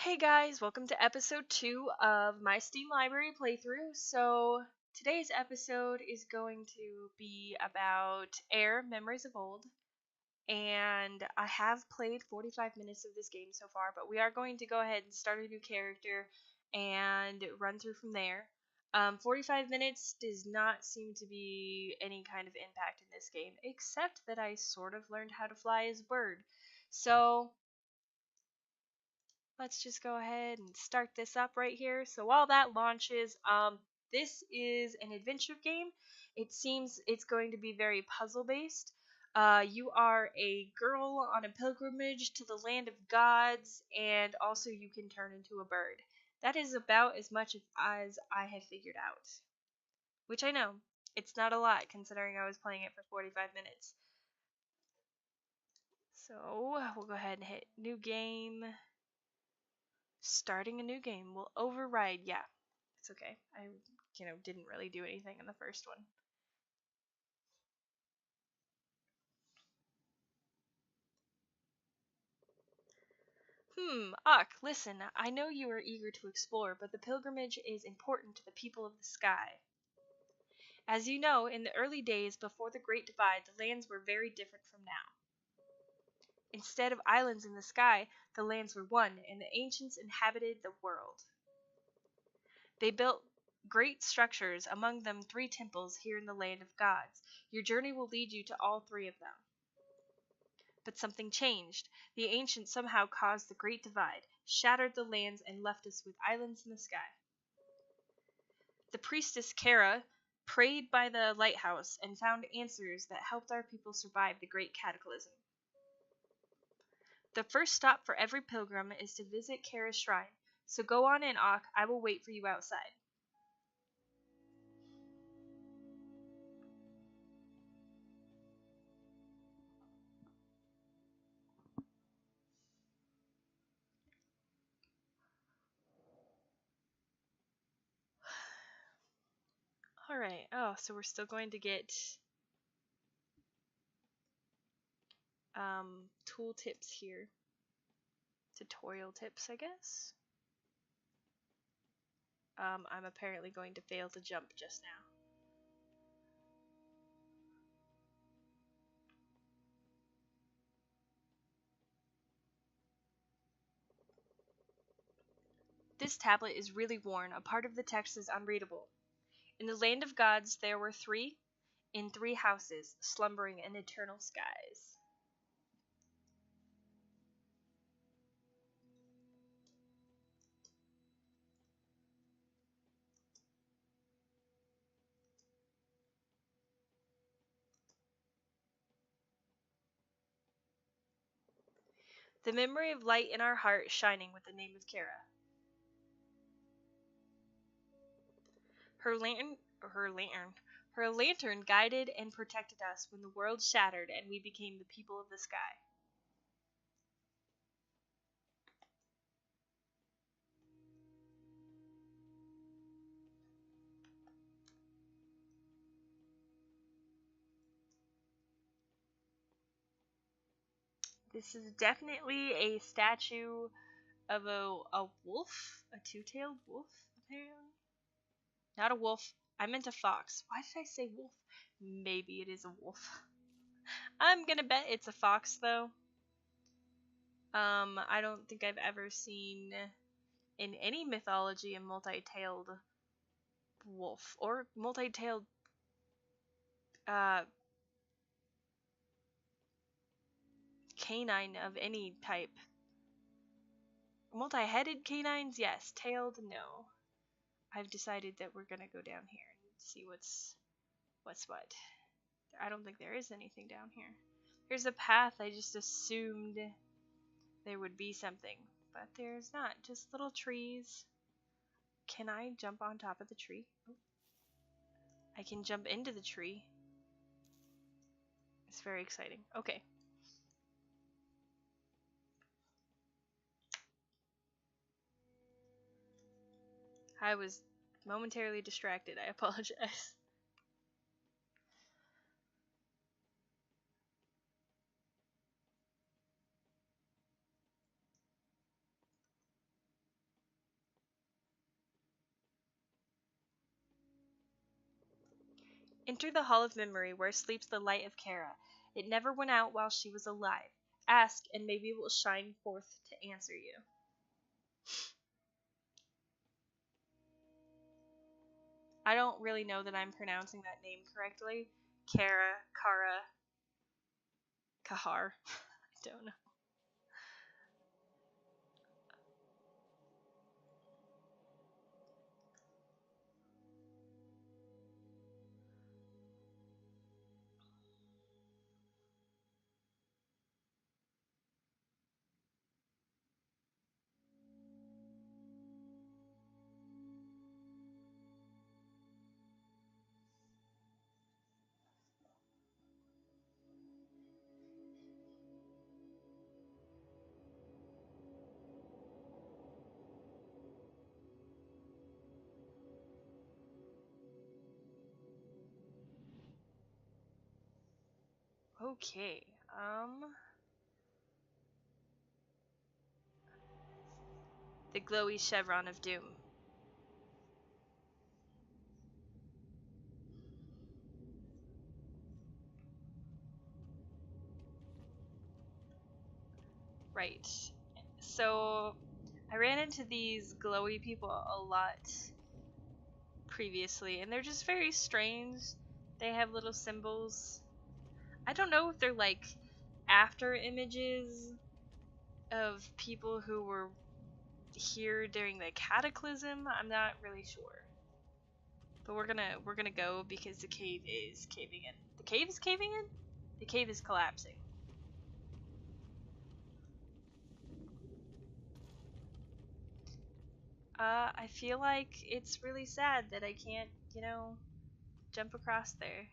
Hey guys, welcome to episode 2 of my Steam Library playthrough. So, today's episode is going to be about AER Memories of Old, and I have played 45 minutes of this game so far, but we are going to go ahead and start a new character and run through from there. 45 minutes does not seem to be any kind of impact in this game, except that I sort of learned how to fly as a bird. So, let's just go ahead and start this up right here. So while that launches, this is an adventure game. It seems it's going to be very puzzle based. You are a girl on a pilgrimage to the land of gods, and also you can turn into a bird. That is about as much as I have figured out. Which I know, it's not a lot considering I was playing it for 45 minutes. So we'll go ahead and hit new game. Starting a new game will override. Yeah, it's okay. I, didn't really do anything in the first one. Listen, I know you are eager to explore, but the pilgrimage is important to the people of the sky. As you know, in the early days before the Great Divide, the lands were very different from now. Instead of islands in the sky, the lands were one, and the ancients inhabited the world. They built great structures, among them 3 temples here in the land of gods. Your journey will lead you to all 3 of them. But something changed. The ancients somehow caused the Great Divide, shattered the lands, and left us with islands in the sky. The priestess Kara prayed by the lighthouse and found answers that helped our people survive the Great Cataclysm. The first stop for every pilgrim is to visit Kara's shrine, so go on in, Ak. I will wait for you outside. Alright, so we're still going to get tool tips here. Tutorial tips, I guess. I'm apparently going to fail to jump just now. This tablet is really worn. A part of the text is unreadable. In the land of gods there were 3, in 3 houses, slumbering in eternal skies. The memory of light in our heart shining with the name of Kara. Her lantern guided and protected us when the world shattered and we became the people of the sky. This is definitely a statue of a wolf, a 2-tailed wolf, apparently. Not a wolf. I meant a fox. Why did I say wolf? Maybe it is a wolf. I'm gonna bet it's a fox, though. I don't think I've ever seen in any mythology a multi-tailed wolf or multi-tailed canine of any type. Multi-headed canines, yes. Tailed, no. I've decided that we're gonna go down here and see what's what. I don't think there is anything down here. Here's a path. I just assumed there would be something, but there's not. Just little trees. Can I jump on top of the tree? Oh. I can jump into the tree. It's very exciting. Okay. I was momentarily distracted. I apologize. Enter the Hall of Memory where sleeps the light of Kara. It never went out while she was alive. Ask, and maybe it will shine forth to answer you. I don't really know that I'm pronouncing that name correctly. Kara, Kahar. I don't know. Okay. The glowy chevron of doom. Right. So I ran into these glowy people a lot previously, and they're just very strange. They have little symbols. I don't know if they're like after images of people who were here during the cataclysm. I'm not really sure. But we're gonna go because the cave is caving in. The cave is caving in? The cave is collapsing. I feel like it's really sad that I can't, jump across there.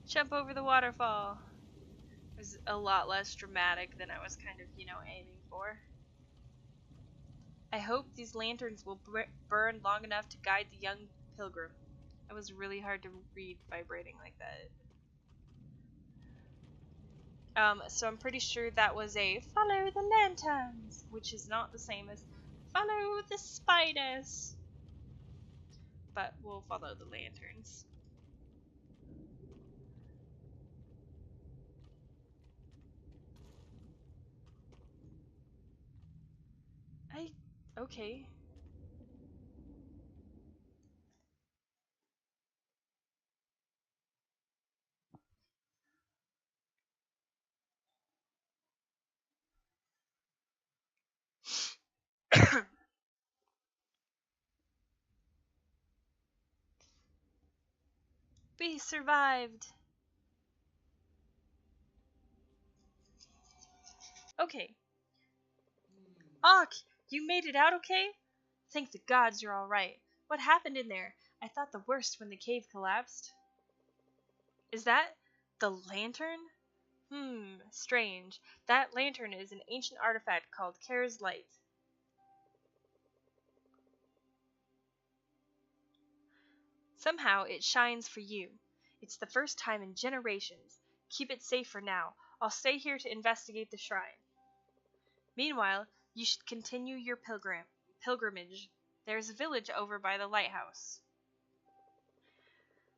Jump over the waterfall. It was a lot less dramatic than I was kind of, aiming for. I hope these lanterns will burn long enough to guide the young pilgrim. That was really hard to read vibrating like that. So I'm pretty sure that was a follow the lanterns, which is not the same as follow the spiders. But we'll follow the lanterns. Okay. We survived. Okay. Ak, you made it out okay? Thank the gods you're alright. What happened in there? I thought the worst when the cave collapsed. Is that the lantern? Strange. That lantern is an ancient artifact called Kara's Light. Somehow it shines for you. It's the first time in generations. Keep it safe for now. I'll stay here to investigate the shrine. Meanwhile, you should continue your pilgrimage. There's a village over by the lighthouse.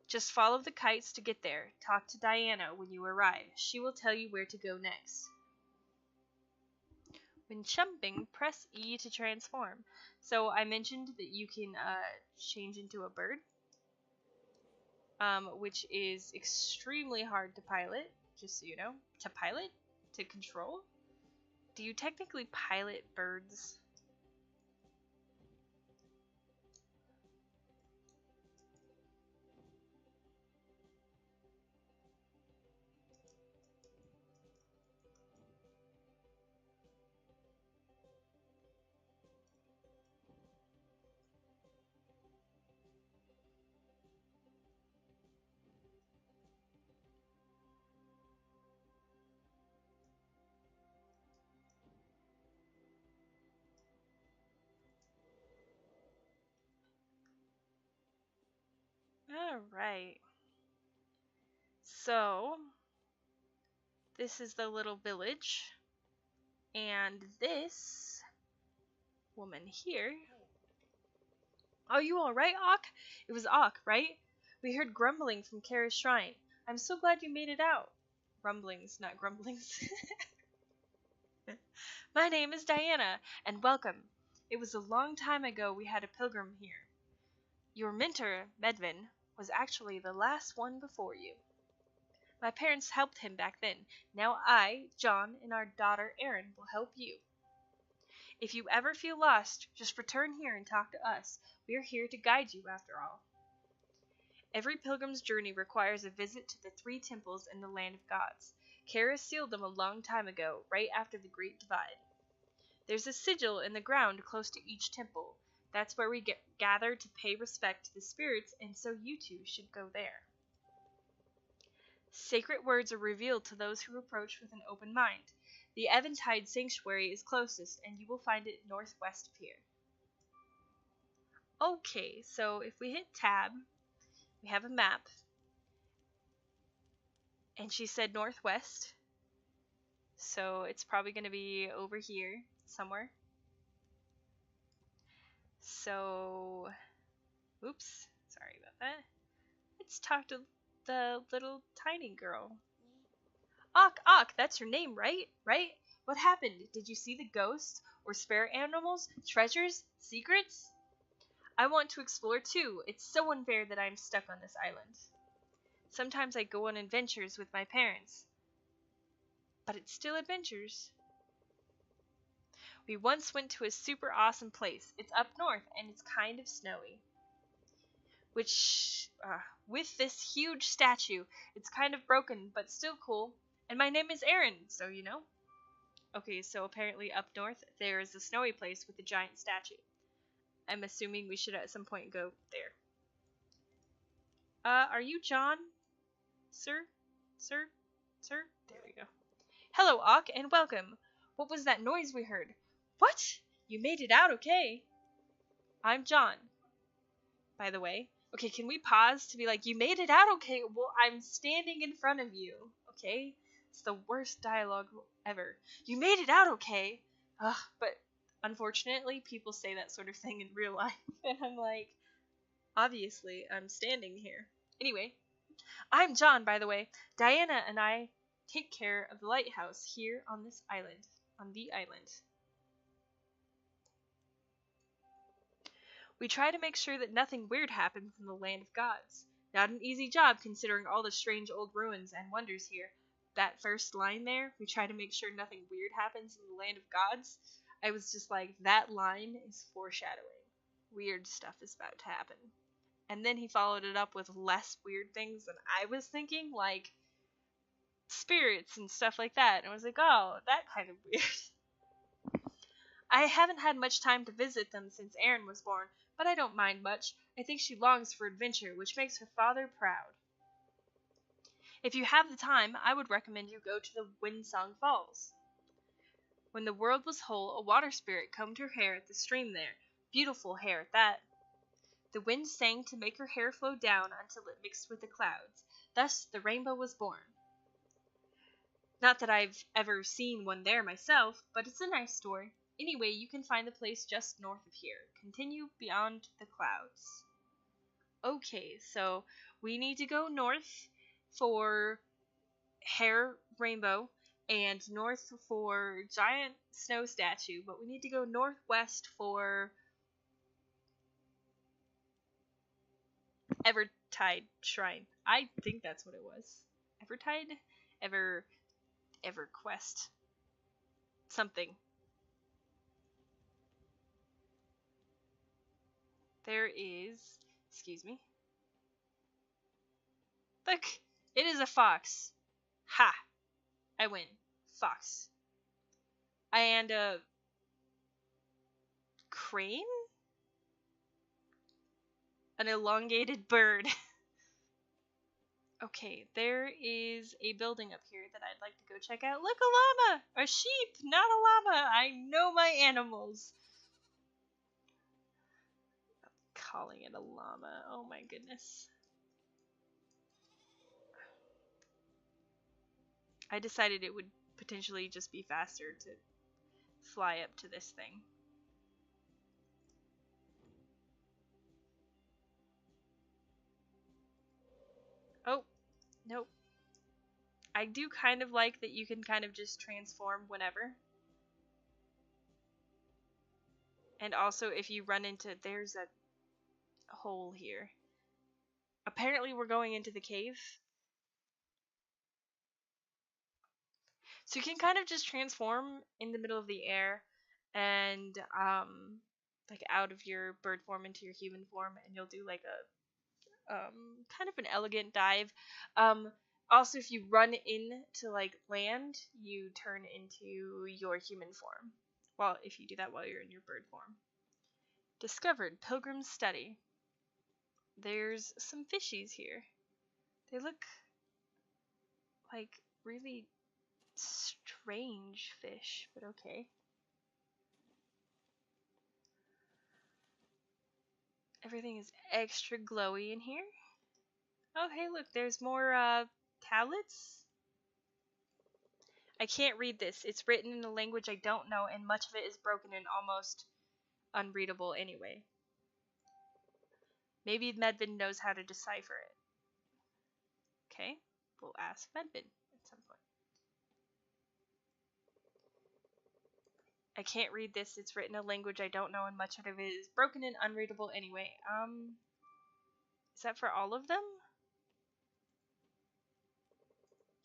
Just follow the kites to get there. Talk to Diana when you arrive. She will tell you where to go next. When jumping, press E to transform. So I mentioned that you can change into a bird, which is extremely hard to pilot, just so you know. To pilot? To control? Do you technically pilot birds? Alright. So, this is the little village. And this woman here. Are you alright, Ak? It was Ak, right? We heard grumbling from Kara's shrine. I'm so glad you made it out. Rumblings, not grumblings. My name is Diana, and welcome. It was a long time ago we had a pilgrim here. Your mentor, Medvin, was actually the last one before you. My parents helped him back then. Now I, John, and our daughter Erin will help you. If you ever feel lost, just return here and talk to us. We are here to guide you after all. Every pilgrim's journey requires a visit to the 3 temples in the land of gods. Kara sealed them a long time ago, right after the Great Divide. There's a sigil in the ground close to each temple. That's where we gather to pay respect to the spirits, and so you two should go there. Sacred words are revealed to those who approach with an open mind. The Eventide Sanctuary is closest, and you will find it northwest of here. Okay, so if we hit tab, we have a map. And she said northwest. So it's probably going to be over here somewhere. So, oops, sorry about that. Let's talk to the little tiny girl. Ak, that's your name, right? Right? What happened? Did you see the ghosts or spirit animals, treasures, secrets? I want to explore too. It's so unfair that I'm stuck on this island. Sometimes I go on adventures with my parents. But it's still adventures. We once went to a super awesome place. It's up north and it's kind of snowy. With this huge statue, it's kind of broken but still cool. And my name is Erin, so you know. Okay, so apparently up north there is a snowy place with a giant statue. I'm assuming we should at some point go there. Are you John? Sir? Sir? There we go. Hello, Ak, and welcome. What was that noise we heard? What? You made it out okay. I'm John, by the way. Okay, can we pause to be like, you made it out okay? Well, I'm standing in front of you, okay? It's the worst dialogue ever. You made it out okay. Ugh, but unfortunately, people say that sort of thing in real life. And I'm like, obviously, I'm standing here. Anyway, I'm John, by the way. Diana and I take care of the lighthouse here on this island. On the island. We try to make sure that nothing weird happens in the land of gods. Not an easy job considering all the strange old ruins and wonders here. That first line there, we try to make sure nothing weird happens in the land of gods. I was just like, that line is foreshadowing. Weird stuff is about to happen. And then he followed it up with less weird things than I was thinking, like spirits and stuff like that. And I was like, oh, that kind of weird. I haven't had much time to visit them since Erin was born, but I don't mind much. I think she longs for adventure, which makes her father proud. If you have the time, I would recommend you go to the Windsong Falls. When the world was whole, a water spirit combed her hair at the stream there. Beautiful hair at that. The wind sang to make her hair flow down until it mixed with the clouds. Thus, the rainbow was born. Not that I've ever seen one there myself, but it's a nice story. Anyway, you can find the place just north of here. Continue beyond the clouds. Okay, so we need to go north for hair rainbow and north for giant snow statue, but we need to go northwest for Evertide Shrine. I think that's what it was. Evertide? EverQuest. Something. There is... Excuse me. Look! It is a fox. Ha! I win. Fox. And a... crane? An elongated bird. Okay, there is a building up here that I'd like to go check out. Look, a llama! A sheep, not a llama! I know my animals. Calling it a llama. Oh my goodness. I decided it would potentially just be faster to fly up to this thing. Oh, nope. I do kind of like that you can kind of just transform whenever. And also, if you run into... There's a hole here. Apparently, we're going into the cave. So you can kind of just transform in the middle of the air and, like, out of your bird form into your human form, and you'll do, like, kind of an elegant dive. Also, if you run into, like, land, you turn into your human form. Well, if you do that while you're in your bird form. Discovered Pilgrim's Study. There's some fishies here. They look like really strange fish, but okay. Everything is extra glowy in here. Oh, hey, look, there's more tablets. I can't read this. It's written in a language I don't know, and much of it is broken and almost unreadable anyway. Maybe Medvin knows how to decipher it. Okay, we'll ask Medvin at some point. I can't read this. It's written in a language I don't know, and much of it is broken and unreadable anyway. Is that for all of them?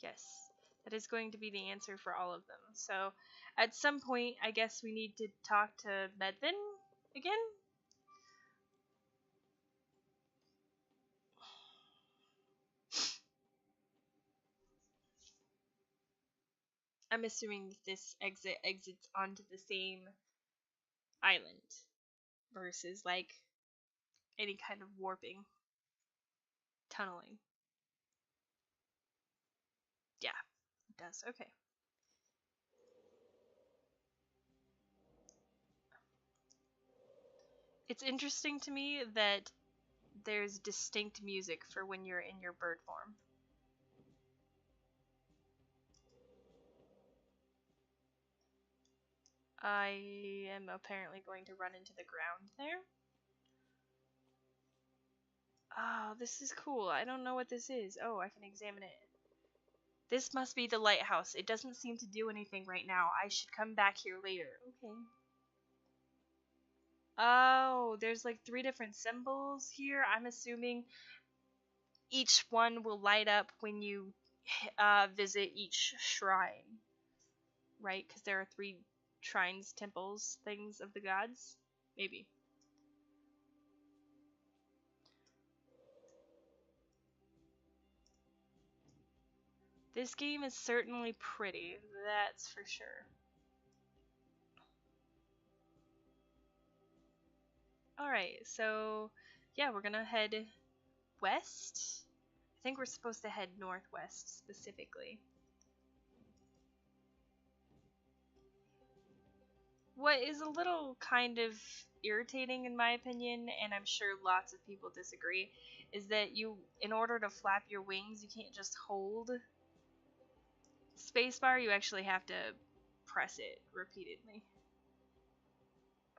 Yes, that is going to be the answer for all of them. So, at some point, I guess we need to talk to Medvin again? I'm assuming this exit exits onto the same island versus, like, any kind of warping, tunneling. Yeah, it does. Okay. It's interesting to me that there's distinct music for when you're in your bird form. I am apparently going to run into the ground there. Oh, this is cool. I don't know what this is. Oh, I can examine it. This must be the lighthouse. It doesn't seem to do anything right now. I should come back here later. Okay. Oh, there's like 3 different symbols here. I'm assuming each one will light up when you visit each shrine. Right? Because there are 3 shrines, temples, things of the gods. Maybe. This game is certainly pretty. That's for sure. Alright, so yeah, we're gonna head west. I think we're supposed to head northwest specifically. What is a little kind of irritating in my opinion, and I'm sure lots of people disagree, is that you, in order to flap your wings, you can't just hold spacebar, you actually have to press it repeatedly.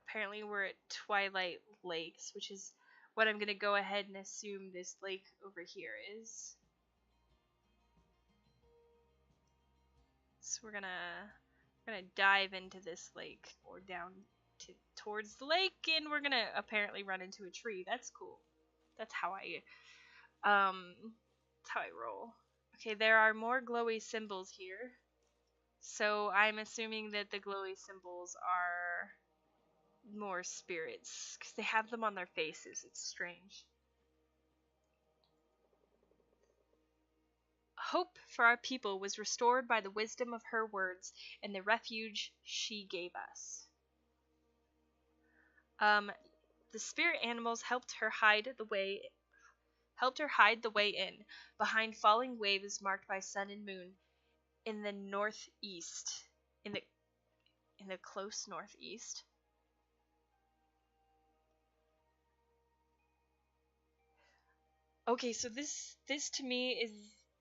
Apparently we're at Twilight Lakes, which is what I'm gonna go ahead and assume this lake over here is. So we're gonna dive into this lake, or down towards the lake, and we're gonna apparently run into a tree. That's cool. That's how I roll. Okay, there are more glowy symbols here. So I'm assuming that the glowy symbols are more spirits, because they have them on their faces. It's strange. Hope for our people was restored by the wisdom of her words and the refuge she gave us. The spirit animals helped her hide the way in, behind falling waves marked by sun and moon, in the northeast, in the close northeast. Okay, so this to me is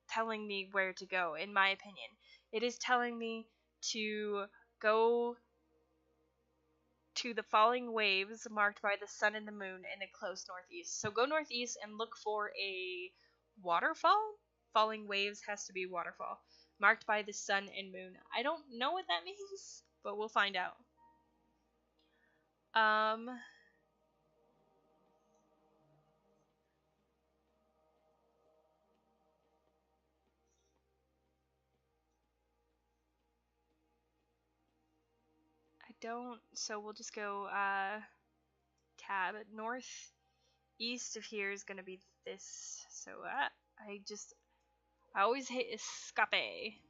telling me where to go, in my opinion. It is telling me to go to the falling waves marked by the sun and the moon in a close northeast. So go northeast and look for a waterfall. Falling waves has to be waterfall. Marked by the sun and moon. I don't know what that means, but we'll find out. I don't, so we'll just go, tab. North east of here is gonna be this. So, I always hit escape.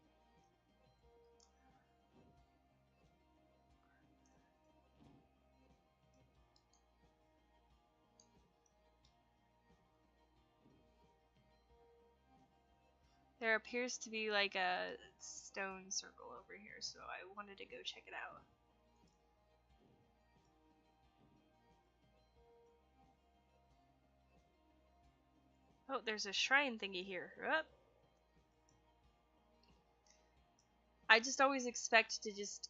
There appears to be like a stone circle over here, so I wanted to go check it out. Oh, there's a shrine thingy here. Oh. I just always expect to just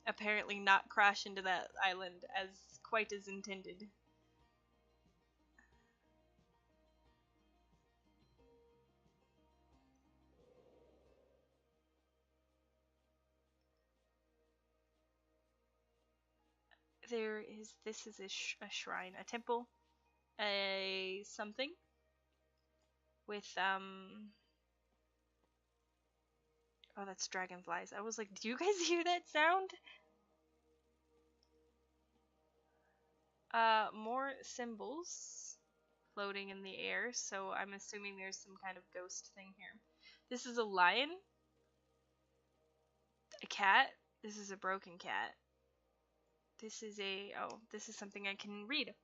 apparently not crash into that island as quite as intended. This is a shrine, a temple, a something with, oh, that's dragonflies. I was like, do you guys hear that sound? More symbols floating in the air, so I'm assuming there's some kind of ghost thing here. This is a lion, a cat. This is a broken cat. This is something I can read.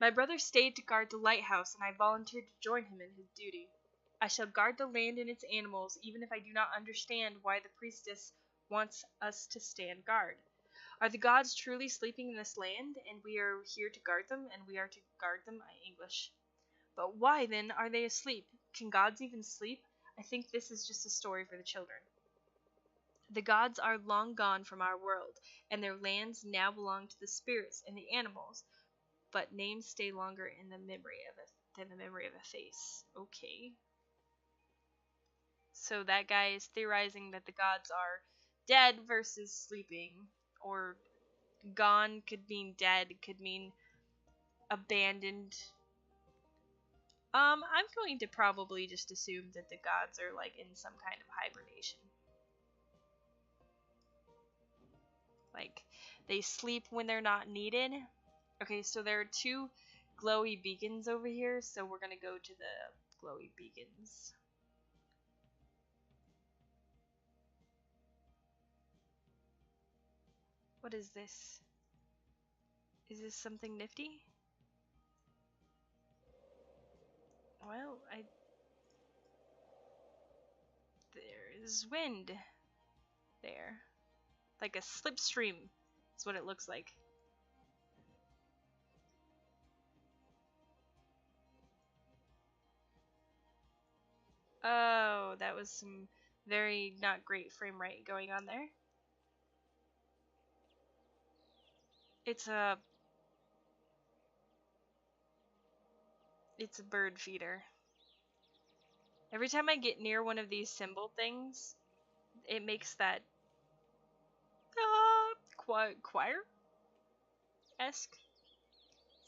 My brother stayed to guard the lighthouse, and I volunteered to join him in his duty. I shall guard the land and its animals, even if I do not understand why the priestess wants us to stand guard. Are the gods truly sleeping in this land, and we are here to guard them, and we are to guard them? English. But why, then, are they asleep? Can gods even sleep? I think this is just a story for the children. The gods are long gone from our world, and their lands now belong to the spirits and the animals, but names stay longer in the memory than the memory of a face. Okay. So that guy is theorizing that the gods are dead versus sleeping, or gone could mean dead, could mean abandoned. I'm going to probably just assume that the gods are like in some kind of hibernation. Like, they sleep when they're not needed. Okay, so there are two glowy beacons over here, so we're gonna go to the glowy beacons. What is this? Is this something nifty? Well, there is wind there. Like a slipstream is what it looks like. Oh, that was some very not great frame rate going on there. It's a bird feeder. Every time I get near one of these symbol things, it makes that choir-esque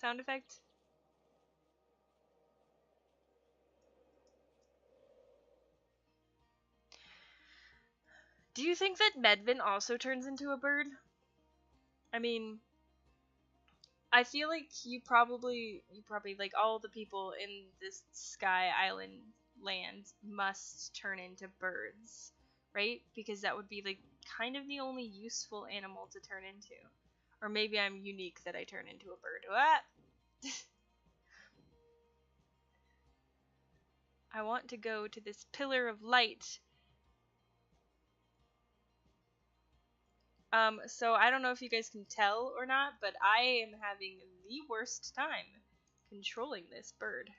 sound effect. Do you think that Medvin also turns into a bird? I mean, I feel like you probably like all the people in this Sky Island land must turn into birds, right? Because that would be like kind of the only useful animal to turn into. Or maybe I'm unique that I turn into a bird. What? I want to go to this pillar of light. So I don't know if you guys can tell or not, but I am having the worst time controlling this bird.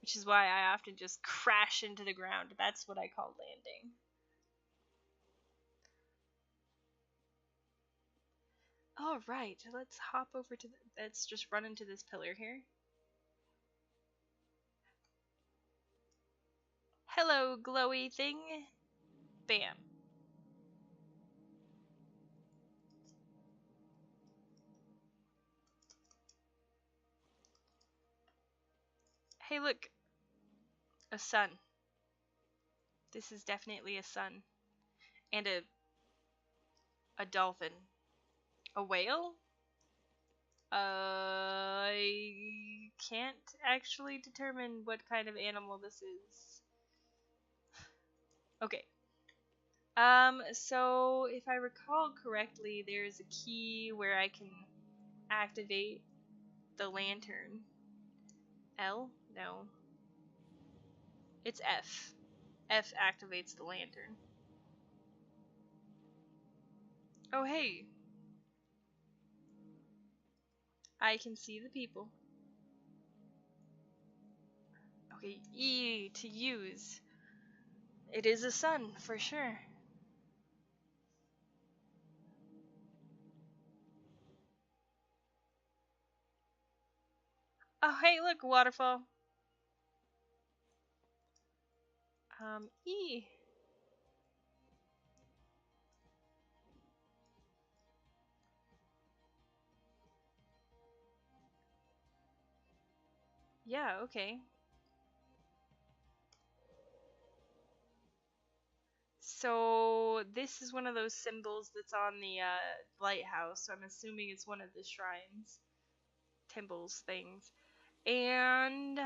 which is why I often just crash into the ground. That's what I call landing. All right, let's hop over to let's just run into this pillar here. Hello, glowy thing. Bam. Hey, look. A sun. This is definitely a sun. And a dolphin. A whale? I can't actually determine what kind of animal this is. Okay. So if I recall correctly, there's a key where I can activate the lantern. L? No. It's F. F activates the lantern. Oh, hey. I can see the people. Okay, E to use. It is a sun, for sure. Oh, hey, look, waterfall. E. Yeah, okay. So, this is one of those symbols that's on the lighthouse, so I'm assuming it's one of the shrines. Temples things. And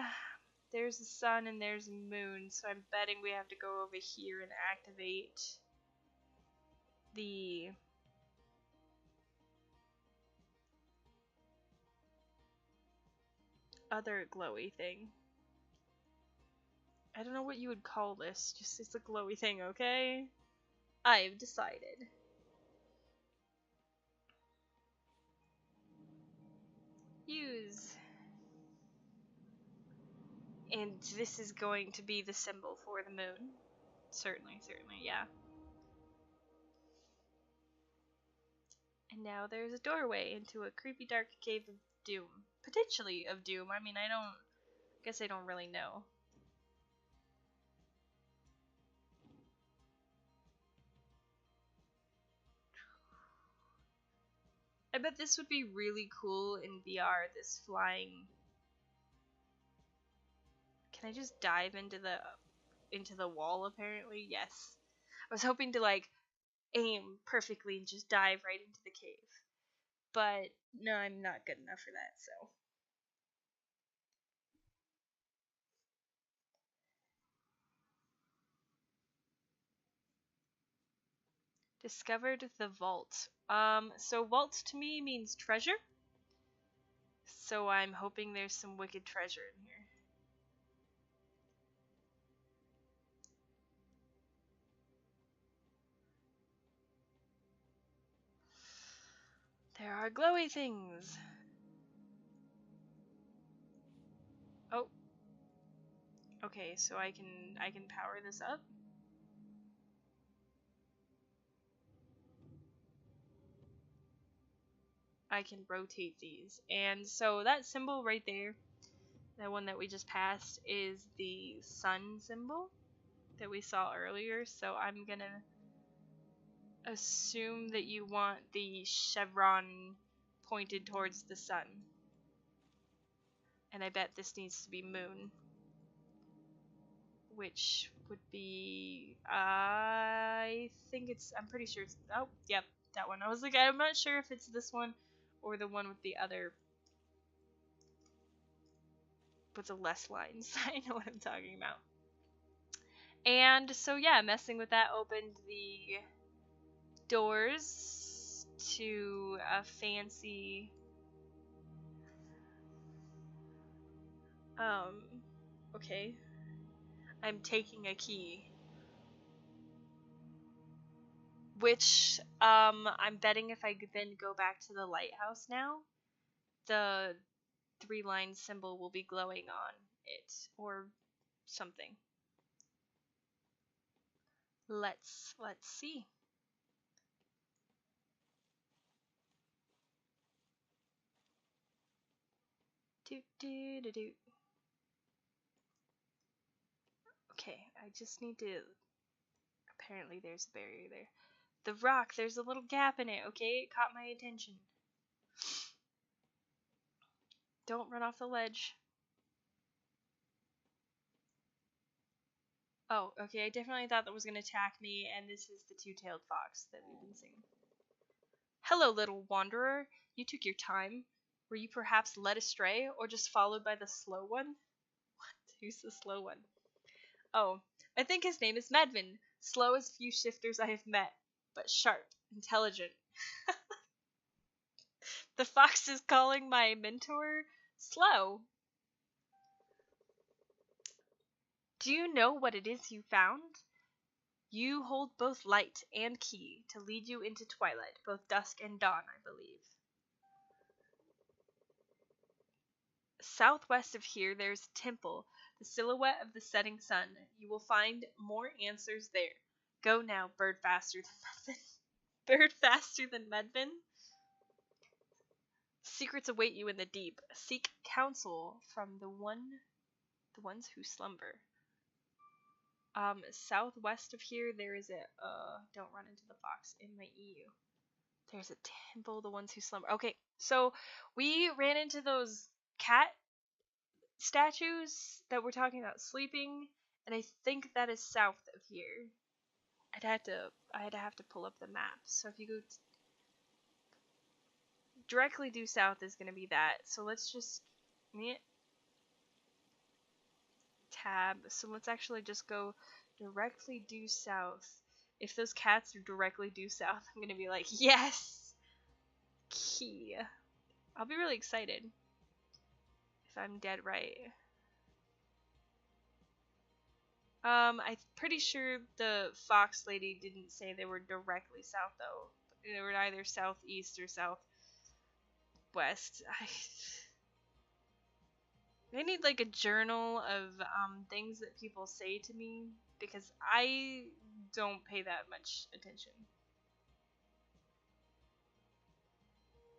there's a sun and there's a moon, so I'm betting we have to go over here and activate the other glowy thing. I don't know what you would call this, just it's a glowy thing, okay? I've decided. Use. And this is going to be the symbol for the moon. Certainly, certainly, yeah. And now there's a doorway into a creepy dark cave of doom. Potentially of doom. I mean, I guess I don't really know. I bet this would be really cool in VR, this flying. Can I just dive into the wall apparently? Yes. I was hoping to like aim perfectly and just dive right into the cave. But no, I'm not good enough for that, so. Discovered the vault. So vault to me means treasure. So I'm hoping there's some wicked treasure in here. There are glowy things. Oh. Okay, so I can power this up. I can rotate these. And so that symbol right there, that one that we just passed, is the sun symbol that we saw earlier. So I'm gonna assume that you want the chevron pointed towards the sun. And I bet this needs to be moon. Which would be, I'm pretty sure it's, oh, yep, that one. I was like, I'm not sure if it's this one or the one with the other, with the less lines. I know what I'm talking about. And so, yeah, messing with that opened the doors to a fancy, okay. I'm taking a key. Which, I'm betting if I then go back to the lighthouse now, the 3-line symbol will be glowing on, it or something. Let's see. Do do do do. Okay, I just need to. Apparently, there's a barrier there. The rock, there's a little gap in it. Okay, it caught my attention. Don't run off the ledge. Oh, okay, I definitely thought that was going to attack me, and this is the two-tailed fox that we've been seeing. Hello, little wanderer. You took your time. Were you perhaps led astray, or just followed by the slow one? What? Who's the slow one? Oh, I think his name is Medvin. Slow as few shifters I have met, but sharp, intelligent. The fox is calling my mentor slow. Do you know what it is you found? You hold both light and key to lead you into twilight, both dusk and dawn, I believe. Southwest of here, there's a temple, the silhouette of the setting sun. You will find more answers there. Go now, bird faster than Medvin. Bird faster than Medvin? Secrets await you in the deep. Seek counsel from the ones who slumber. Southwest of here, there is a, don't run into the fox in my EU. There's a temple, the ones who slumber. Okay, so we ran into those cat statues that we're talking about sleeping, and I think that is south of here. I'd have to pull up the map. So if you go directly due south is going to be that. So let's just tab. So let's actually just go directly due south. If those cats are directly due south, I'm going to be like, yes! Key. I'll be really excited if I'm dead right. I'm pretty sure the fox lady didn't say they were directly south though. They were either southeast or southwest. I need like a journal of things that people say to me because I don't pay that much attention.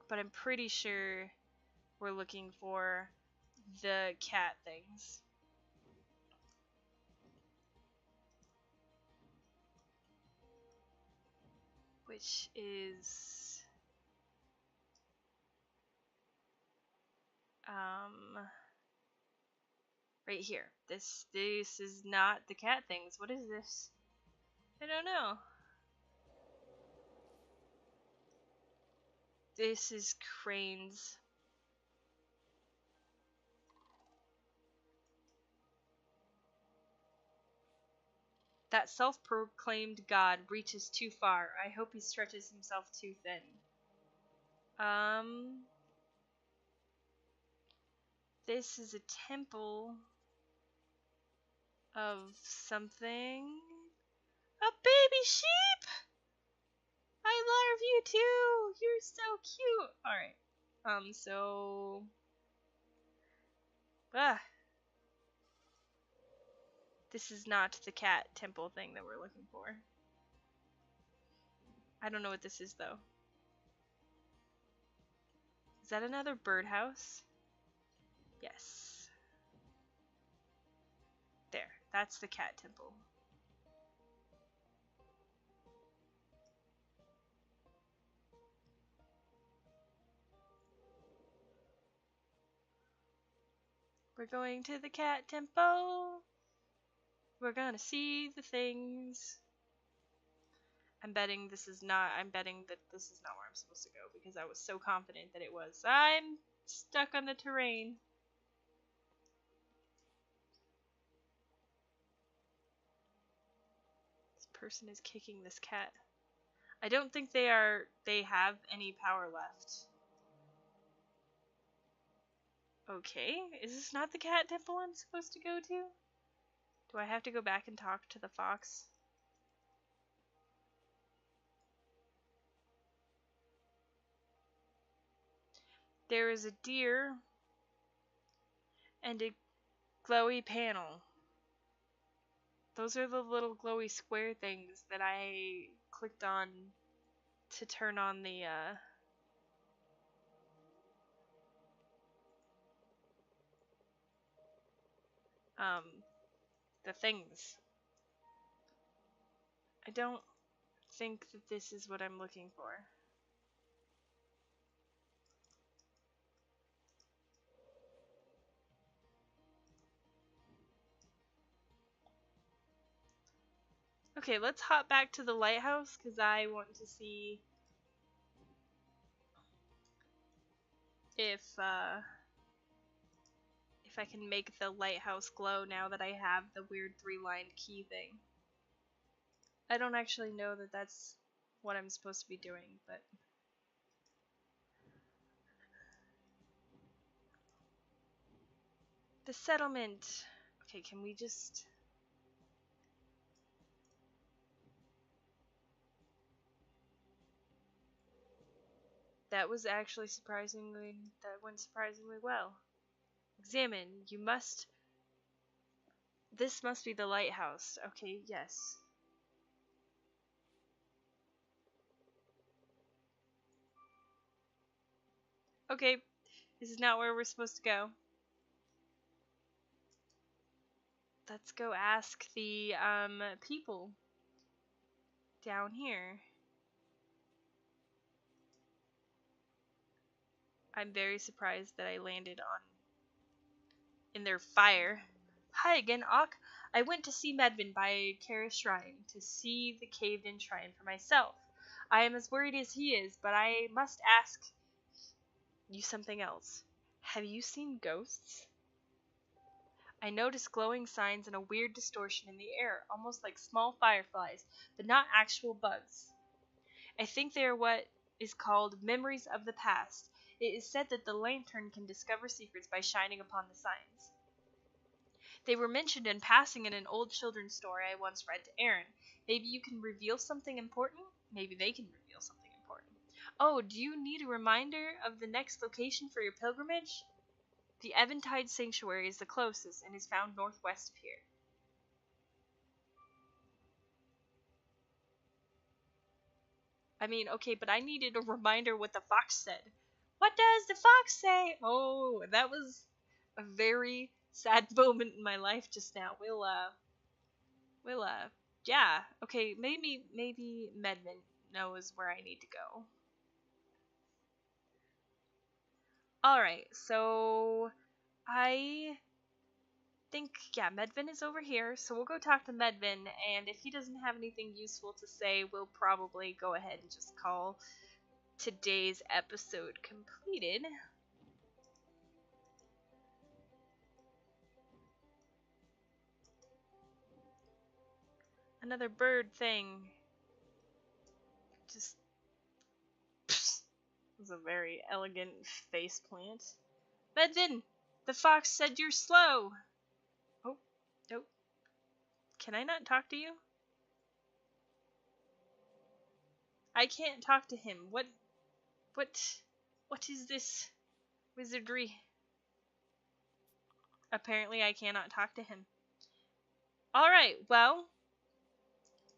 But I'm pretty sure we're looking for the cat things. Which is right here. This is not the cat things. What is this? I don't know. This is cranes. That self-proclaimed god reaches too far. I hope he stretches himself too thin. This is a temple of something. A baby sheep! I love you too! You're so cute! Alright. So... This is not the cat temple thing that we're looking for. I don't know what this is though. Is that another birdhouse? Yes. There. That's the cat temple. We're going to the cat temple. We're gonna see the things. I'm betting that this is not where I'm supposed to go because I was so confident that it was. I'm stuck on the terrain. This person is kicking this cat. I don't think they have any power left. Okay, is this not the cat temple I'm supposed to go to? Do I have to go back and talk to the fox? There is a deer and a Glowy panel. Those are the little glowy square things that I clicked on to turn on um, the things. I don't think that this is what I'm looking for. Okay, let's hop back to the lighthouse because I want to see if I can make the lighthouse glow now that I have the weird 3-lined key thing. I don't actually know that that's what I'm supposed to be doing, but the settlement. Okay, can we just... That was actually that went surprisingly well. Examine, you must... This must be the lighthouse. Okay, yes. Okay, this is not where we're supposed to go. Let's go ask the, people down here. I'm very surprised that I landed in their fire. Hi again, Ak. I went to see Medvin by Kara's shrine to see the caved-in shrine for myself. I am as worried as he is, but I must ask you something else. Have you seen ghosts? I noticed glowing signs and a weird distortion in the air, almost like small fireflies, but not actual bugs. I think they are what is called memories of the past. It is said that the lantern can discover secrets by shining upon the signs. They were mentioned in passing in an old children's story I once read to Aaron. Maybe you can reveal something important? Maybe they can reveal something important. Oh, do you need a reminder of the next location for your pilgrimage? The Eventide Sanctuary is the closest and is found northwest of here. I mean, okay, but I needed a reminder what the fox said. What does the fox say? Oh, that was a very sad moment in my life just now. Yeah. Okay, maybe Medvin knows where I need to go. Alright, so I think, yeah, Medvin is over here, so we'll go talk to Medvin, and if he doesn't have anything useful to say, we'll probably go ahead and just call today's episode completed. Another bird thing. Just... Psst. It was a very elegant face plant. Medvin! The fox said you're slow! Oh, oh. Can I not talk to you? I can't talk to him. What is this wizardry? Apparently I cannot talk to him. Alright, well,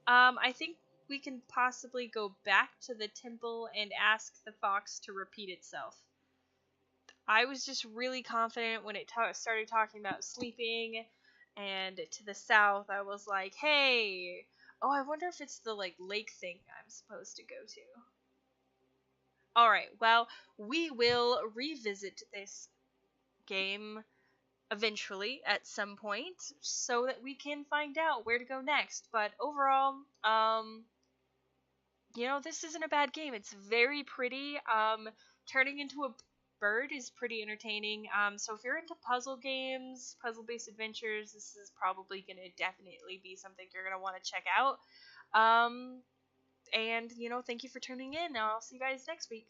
I think we can possibly go back to the temple and ask the fox to repeat itself. I was just really confident when it started talking about sleeping, and to the south I was like, hey, oh, I wonder if it's the, like, lake thing I'm supposed to go to. Alright, well, we will revisit this game eventually at some point so that we can find out where to go next. But overall, this isn't a bad game. It's very pretty. Turning into a bird is pretty entertaining. So if you're into puzzle games, puzzle-based adventures, this is probably going to definitely be something you're going to want to check out. And, thank you for tuning in. I'll see you guys next week.